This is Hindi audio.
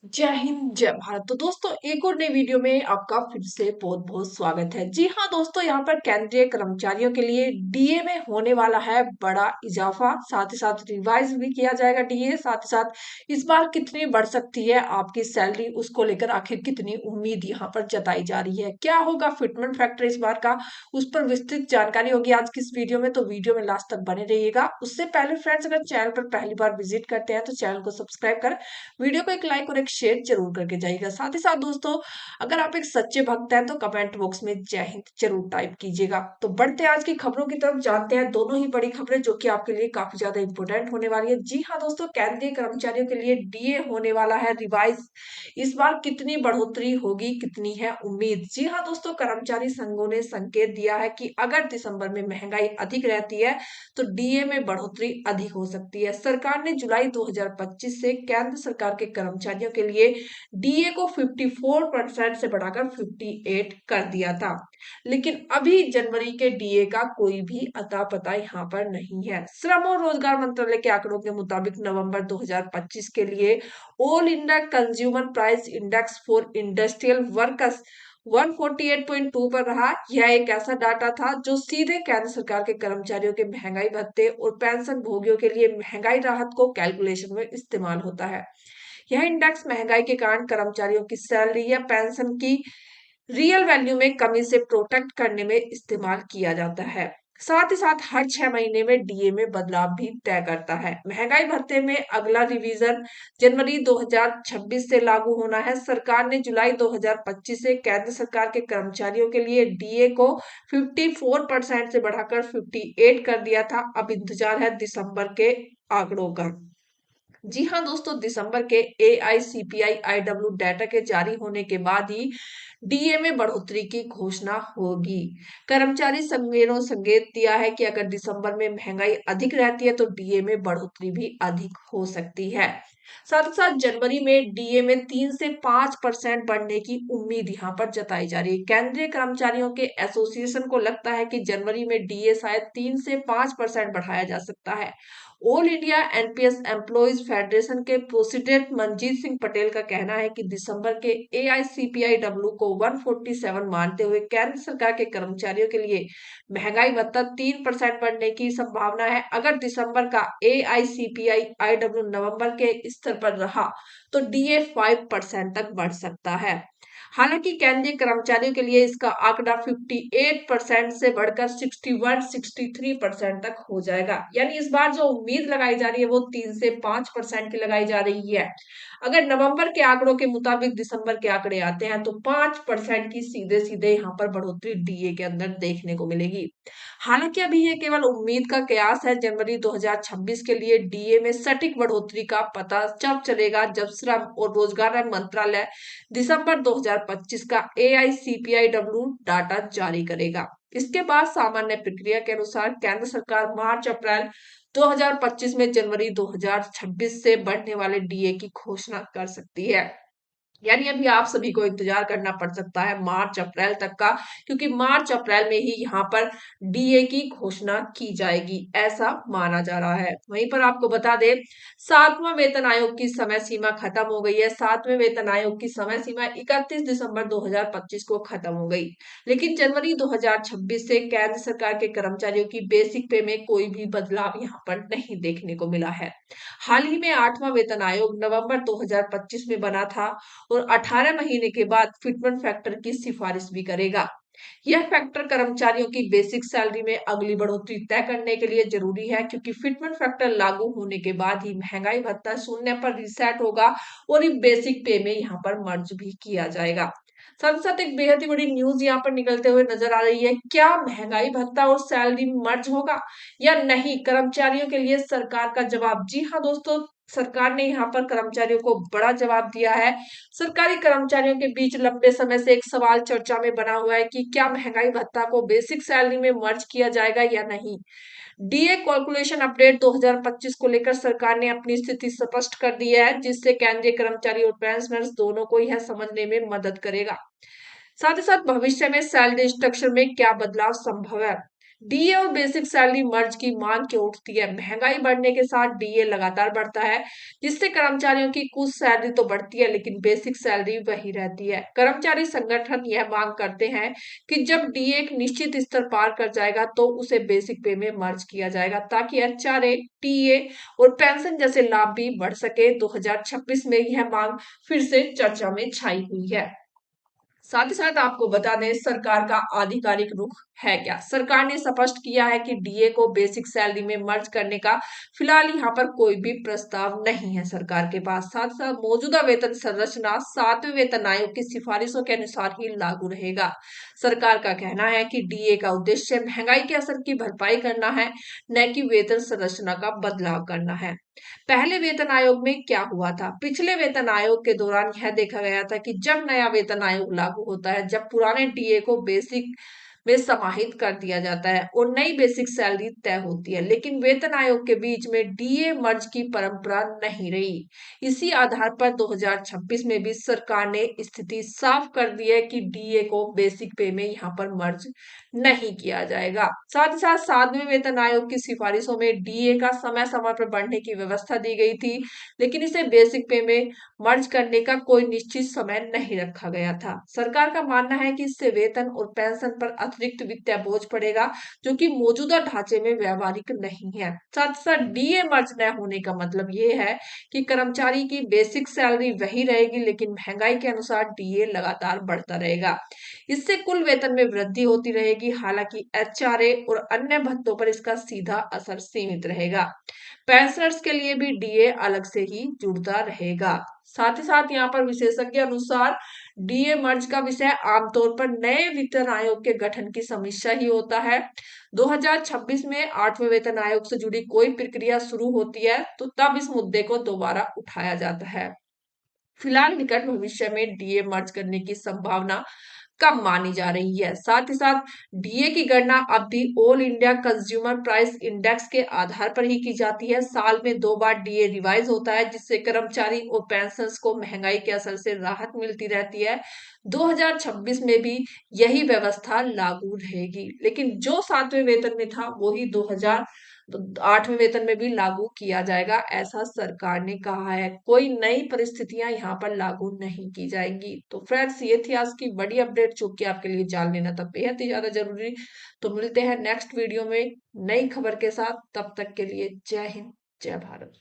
जय हिंद जय भारत। तो दोस्तों एक और नई वीडियो में आपका फिर से बहुत बहुत स्वागत है। जी हाँ दोस्तों, यहाँ पर केंद्रीय कर्मचारियों के लिए डीए में होने वाला है बड़ा इजाफा। साथ ही साथ रिवाइज भी किया जाएगा डीए। साथ ही साथ इस बार कितनी बढ़ सकती है आपकी सैलरी, उसको लेकर आखिर कितनी उम्मीद यहाँ पर जताई जा रही है, क्या होगा फिटमेंट फैक्टर इस बार का, उस पर विस्तृत जानकारी होगी आज की इस वीडियो में। तो वीडियो में लास्ट तक बने रहिएगा। उससे पहले फ्रेंड्स, अगर चैनल पर पहली बार विजिट करते हैं तो चैनल को सब्सक्राइब कर वीडियो को एक लाइक और एक शेयर जरूर करके जाइएगा। साथ ही साथ दोस्तों, अगर आप एक सच्चे भक्त हैं तो कमेंट बॉक्स में जय हिंद जरूर टाइप कीजिएगा। तो बढ़ते हैं आज की खबरों की तरफ, जानते हैं दोनों ही बड़ी खबरें जो कि आपके लिए काफी ज्यादा इंपॉर्टेंट होने वाली है। जी हाँ दोस्तों, केंद्रीय कर्मचारियों के लिए डीए होने वाला है रिवाइज। इस बार कितनी बढ़ोतरी होगी, कितनी है उम्मीद। जी हाँ दोस्तों, कर्मचारी संघों ने संकेत दिया है कि अगर दिसंबर में महंगाई अधिक रहती है तो डीए में बढ़ोतरी अधिक हो सकती है। सरकार ने जुलाई 2025 से केंद्र सरकार के कर्मचारियों के लिए डीए को 54% से बढ़ाकर 58 कर दिया था, लेकिन अभी जनवरी के डीए का कोई भी अता पता यहाँ पर नहीं है। श्रम और रोजगार मंत्रालय के आंकड़ों के मुताबिक नवंबर 2025 के लिए all India consumer price index for industrial workers 148.2 पर रहा। यह एक ऐसा डाटा था जो सीधे केंद्र सरकार के कर्मचारियों के महंगाई भत्ते और पेंशन भोगियों के लिए महंगाई राहत को कैलकुलेशन में इस्तेमाल होता है। यह इंडेक्स महंगाई के कारण कर्मचारियों की सैलरी या पेंशन की रियल वैल्यू में कमी से प्रोटेक्ट करने में इस्तेमाल किया जाता है। साथ ही साथ हर 6 महीने में डीए में बदलाव भी तय करता है। महंगाई भत्ते में अगला रिवीजन जनवरी 2026 से लागू होना है। सरकार ने जुलाई 2025 से केंद्र सरकार के कर्मचारियों के लिए डीए को 54% से बढ़ाकर 58 कर दिया था। अब इंतजार है दिसंबर के आंकड़ों का। जी हाँ दोस्तों, दिसंबर के AICPI IW डाटा के जारी होने के बाद ही डीए में बढ़ोतरी की घोषणा होगी। कर्मचारी संघों ने संकेत दिया है कि अगर दिसंबर में महंगाई अधिक रहती है तो डीए में बढ़ोतरी भी अधिक हो सकती है। साथ ही साथ जनवरी में डीए में 3 से 5% बढ़ने की उम्मीद यहाँ पर जताई जा रही है। केंद्रीय कर्मचारियों के एसोसिएशन को लगता है कि जनवरी में डीए शायद 3 से 5% बढ़ाया जा सकता है। All India NPS employees federation के प्रेसिडेंट मनजीत सिंह पटेल का कहना है कि दिसंबर के AICPIW को 147 मानते हुए केंद्र सरकार के कर्मचारियों के लिए महंगाई भत्ता 3% बढ़ने की संभावना है। अगर दिसंबर का AICPIW नवंबर के स्तर पर रहा तो डीए 5% तक बढ़ सकता है। हालांकि केंद्रीय कर्मचारियों के लिए इसका आंकड़ा 58% से बढ़कर 61-63% तक हो जाएगा। यानी इस बार जो उम्मीद लगाई जा रही है वो 3 से 5% की लगाई जा रही है। अगर नवंबर के आंकड़ों के मुताबिक दिसंबर के आंकड़े आते हैं तो 5% की सीधे सीधे यहाँ पर बढ़ोतरी डीए के अंदर देखने को मिलेगी। हालांकि अभी ये केवल उम्मीद का कयास है। जनवरी 2026 के लिए डीए में सटीक बढ़ोतरी का पता तब चलेगा जब श्रम और रोजगार मंत्रालय दिसंबर 2025 का AICPIW डाटा जारी करेगा। इसके बाद सामान्य प्रक्रिया के अनुसार केंद्र सरकार मार्च अप्रैल 2025 में जनवरी 2026 से बढ़ने वाले डीए की घोषणा कर सकती है। यानी अभी आप सभी को इंतजार करना पड़ सकता है मार्च अप्रैल तक का, क्योंकि मार्च अप्रैल में ही यहाँ पर डीए की घोषणा की जाएगी, ऐसा माना जा रहा है। वहीं पर आपको बता दें, 7वां वेतन आयोग की समय सीमा खत्म हो गई है। 7वें वेतन आयोग की समय सीमा 31 दिसंबर 2025 को खत्म हो गई, लेकिन जनवरी 2026 से केंद्र सरकार के कर्मचारियों की बेसिक पे में कोई भी बदलाव यहाँ पर नहीं देखने को मिला है। हाल ही में 8वां वेतन आयोग नवंबर 2025 में बना था और 18 महीने के बाद फिटमेंट फैक्टर की सिफारिश भी करेगा। यह फैक्टर कर्मचारियों की बेसिक सैलरी में अगली बढ़ोतरी तय करने के लिए जरूरी है, क्योंकि फिटमेंट फैक्टर लागू होने के बाद ही महंगाई भत्ता शून्य पर रिसेट होगा और ये बेसिक पे में यहाँ पर मर्ज भी किया जाएगा। साथ साथ एक बेहद ही बड़ी न्यूज यहाँ पर निकलते हुए नजर आ रही है। क्या महंगाई भत्ता और सैलरी मर्ज होगा या नहीं? कर्मचारियों के लिए सरकार का जवाब। जी हाँ दोस्तों, सरकार ने यहाँ पर कर्मचारियों को बड़ा जवाब दिया है। सरकारी कर्मचारियों के बीच लंबे समय से एक सवाल चर्चा में बना हुआ है कि क्या महंगाई भत्ता को बेसिक सैलरी में मर्ज किया जाएगा या नहीं। डीए कैलकुलेशन अपडेट 2025 को लेकर सरकार ने अपनी स्थिति स्पष्ट कर दी है, जिससे केंद्रीय कर्मचारी और पेंशनर्स दोनों को यह समझने में मदद करेगा। साथ ही साथ भविष्य में सैलरी स्ट्रक्चर में क्या बदलाव संभव है। डीए और बेसिक सैलरी मर्ज की मांग क्यों उठती है? महंगाई बढ़ने के साथ डीए लगातार बढ़ता है, जिससे कर्मचारियों की कुछ सैलरी तो बढ़ती है लेकिन बेसिक सैलरी वही रहती है। कर्मचारी संगठन यह मांग करते हैं कि जब डीए एक निश्चित स्तर पार कर जाएगा तो उसे बेसिक पे में मर्ज किया जाएगा, ताकि एचआरए, टीए और पेंशन जैसे लाभ भी बढ़ सके। 2026 में यह मांग फिर से चर्चा में छाई हुई है। साथ ही साथ आपको बता दें, सरकार का आधिकारिक रुख है क्या। सरकार ने स्पष्ट किया है कि डीए को बेसिक सैलरी में मर्ज करने का फिलहाल यहाँ पर कोई भी प्रस्ताव नहीं है सरकार के पास। साथ साथ मौजूदा वेतन संरचना 7वें वेतन आयोग की सिफारिशों के अनुसार ही लागू रहेगा। सरकार का कहना है कि डीए का उद्देश्य महंगाई के असर की भरपाई करना है, न कि वेतन संरचना का बदलाव करना है। पहले वेतन आयोग में क्या हुआ था? पिछले वेतन आयोग के दौरान यह देखा गया था कि जब नया वेतन आयोग लागू होता है, जब पुराने डीए को बेसिक में समाहित कर दिया जाता है और नई बेसिक सैलरी तय होती है, लेकिन वेतन आयोग के बीच में डीए मर्ज की परंपरा नहीं रही। इसी आधार पर 2026 में भी सरकार ने स्थिति साफ कर दी है कि डीए को बेसिक पे में यहाँ पर मर्ज नहीं किया जाएगा। साथ ही साथ 7वें वेतन आयोग की सिफारिशों में डीए का समय समय पर बढ़ने की व्यवस्था दी गई थी, लेकिन इसे बेसिक पे में मर्ज करने का कोई निश्चित समय नहीं रखा गया था। सरकार का मानना है कि इससे वेतन और पेंशन पर अतिरिक्त वित्तीय बोझ पड़ेगा, जो कि मौजूदा ढांचे में व्यवहारिक नहीं है। साथ साथ डीए मर्ज न होने का मतलब ये है कि कर्मचारी की बेसिक सैलरी वही रहेगी, लेकिन महंगाई के अनुसार डीए लगातार बढ़ता रहेगा। इससे कुल वेतन में वृद्धि होती रहेगी, हालांकि एचआरए और अन्य भत्तों पर इसका सीधा असर सीमित रहेगा। पेंशनर्स के लिए भी डीए अलग से ही जुड़ता रहेगा। साथ ही साथ यहाँ पर विशेषज्ञ अनुसार डीए मर्ज का विषय आमतौर पर नए वेतन आयोग के गठन की समीक्षा ही होता है। 2026 में 8वें वेतन आयोग से जुड़ी कोई प्रक्रिया शुरू होती है तो तब इस मुद्दे को दोबारा उठाया जाता है। फिलहाल निकट भविष्य में डीए मर्ज करने की संभावना कम मानी जा रही है। साथ ही साथ डीए की गणना अब भी all India consumer price index के आधार पर ही की जाती है। साल में 2 बार डीए रिवाइज होता है, जिससे कर्मचारी और पेंशनर्स को महंगाई के असर से राहत मिलती रहती है। 2026 में भी यही व्यवस्था लागू रहेगी, लेकिन जो 7वें वेतन में था वही 2008वें वेतन में भी लागू किया जाएगा, ऐसा सरकार ने कहा है। कोई नई परिस्थितियां यहाँ पर लागू नहीं की जाएंगी। तो फ्रेंड्स, ये थी आज की बड़ी अपडेट, जो कि आपके लिए जान लेना था बेहद ही ज्यादा जरूरी। तो मिलते हैं नेक्स्ट वीडियो में नई खबर के साथ। तब तक के लिए जय हिंद, जय भारत।